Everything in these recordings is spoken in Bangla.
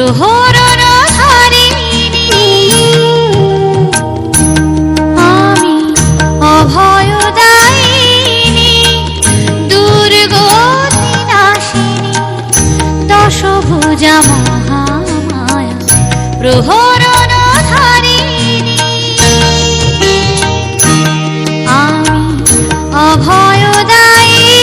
প্রহরণ ধারিণী আমি অভয়দায়িনী দুর্গতি নাশিনী দশভুজা মহামায়া প্রহরণ ধারিণী আমি অভয়দায়িনী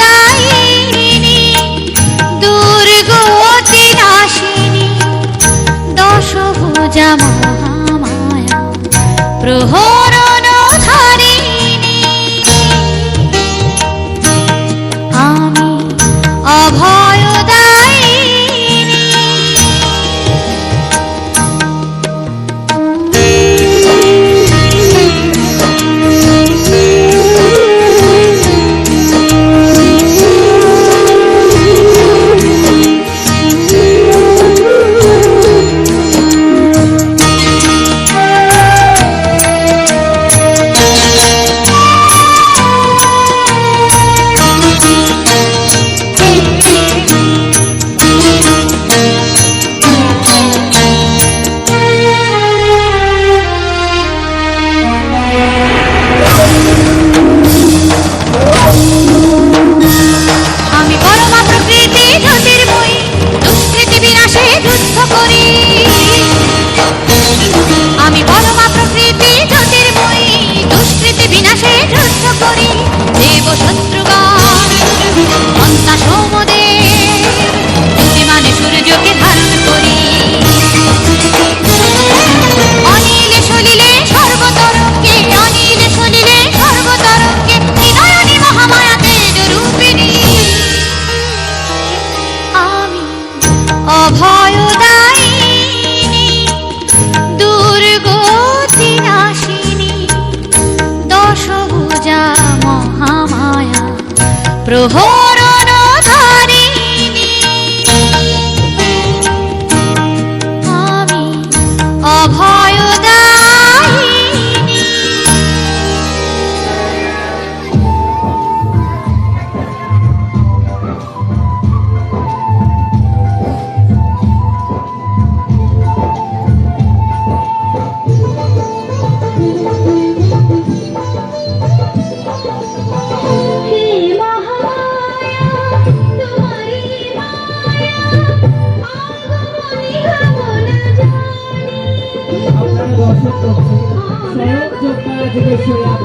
অভয়দায়িনী দুর্গতি নাশিনী দশভুজা মহামায়া প্রহরণ ধারিণী আমি অভয়দায়িনী অভয়দায়িনী দুর্গতি নাশিনী দশভুজা মহামায়া প্রহরণ ধারিণী আমি অভয়দায়িনী জয়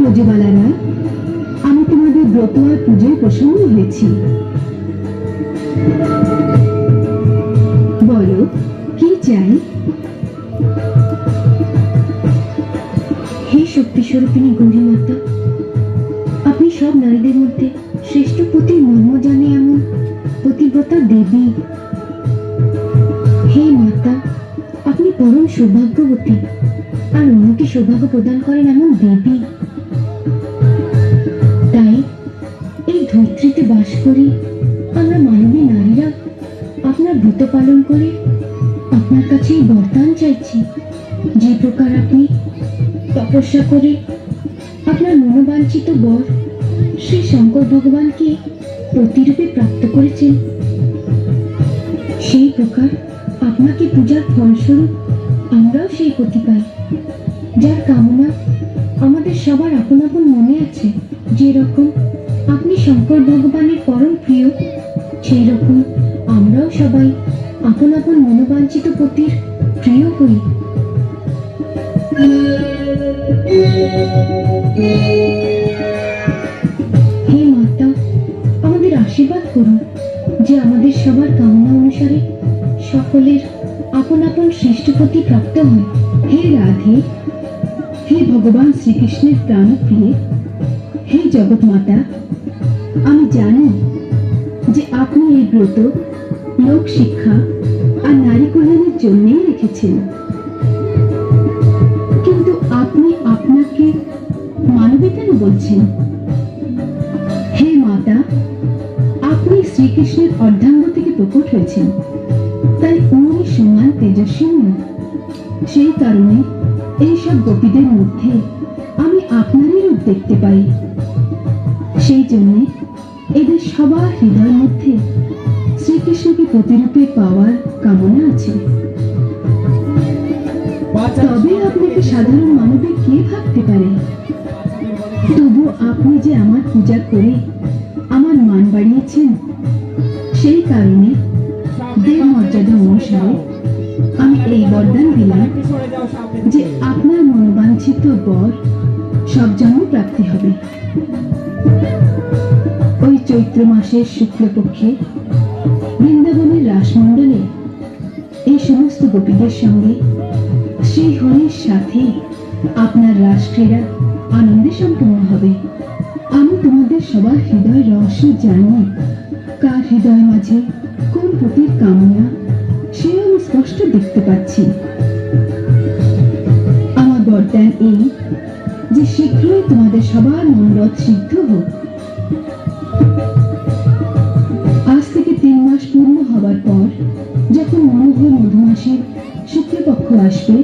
ব্রজবালারা, আমি তোমাদের ব্রত আর পুজোয় প্রসন্ন হয়েছি। বলো কি চাই? হে শক্তি স্বরূপিণী গৌরী মাতা, আপনি সব নারীদের মধ্যে শ্রেষ্ঠ পতির মর্ম জানে এমন পতিব্রতা দেবী। হে মাতা, আপনি পরম সৌভাগ্যবতী আর অন্যকে সৌভাগ্য প্রদান করেন এমন দেবী। তাই এই ধরিত্রীতে বাস করি আমরা মানবী নারীরা আপনার ব্রত পালন করে আপনার কাছে এই বরদান চাইছি, যে প্রকার আপনি তপস্যা করে আপনার মনোবাঞ্ছিত বর শ্রী শঙ্কর ভগবানকে প্রতিরূপে প্রাপ্ত করেছেন, সেই প্রকার আপনাকে পূজার ফলস্বরূপ আমরাও সেই পতি পাই, যার কামনা আমাদের সবার আপন আপন মনে আছে। যেরকম আপনি শঙ্কর ভগবানের পরম প্রিয়, সেই রকম আমরাও সবাই আপন আপন মনোবাঞ্ছিত পতির প্রিয় হই। হে মাতা, আমাদের আশীর্বাদ করুন যে আমাদের সবার কামনা অনুসারে সকলের আপন আপন শ্রেষ্ঠপতি প্রাপ্ত হয়। হে রাধে, হে ভগবান শ্রীকৃষ্ণের প্রাণপ্রিয়ে, হে জগৎ মাতা, আমি জানি যে আপনি এই ব্রত লোক শিক্ষা আর নারী কল্যাণের জন্যই রেখেছেন, কিন্তু আপনি আপনাকে মানবে কেন বলছেন? হে মাতা, আপনি শ্রীকৃষ্ণের অর্ধাঙ্গ থেকে প্রকট হয়েছেন, তাই উনি সমান তেজস্বী নন। সেই কারণে এইসব গোপীদের মধ্যে আমি আপনারই রূপ দেখতে পাই। সেই জন্য এদের সবার হৃদয়ের মধ্যে শ্রীকৃষ্ণকে প্রতিরূপে পাওয়ার কামনা আছে। তবে আপনাকে সাধারণ মানবে কে ভাবতে পারে? তবু আপনি যে আমার পূজা করে আমার মান বাড়িয়েছেন, সেই কারণে দেব মর্যাদা অনুসারে আমি এই বরদান দিলাম যে আপনার মনোবাঞ্ছিত বর সব জন্য প্রাপ্তি হবে। ওই চৈত্র মাসের শুক্লপক্ষে বৃন্দাবনের রাসমণ্ডলে এই সমস্ত গোপীদের সঙ্গে শ্রী হরির সাথে আপনার রাসক্রীড়া আনন্দে সম্পূর্ণ হবে। আমি তোমাদের সবার হৃদয় রহস্য জানি, কার হৃদয় মাঝে কোন পতির কামনা সে আমি স্পষ্ট দেখতে পাচ্ছি। আমার বরদান এই যে শীঘ্রই তোমাদের সবার মনোরথ সিদ্ধ হোক। আজ থেকে 3 মাস পূর্ণ হবার পর যখন মনোহর মধুমাসের শুক্লপক্ষ আসবে,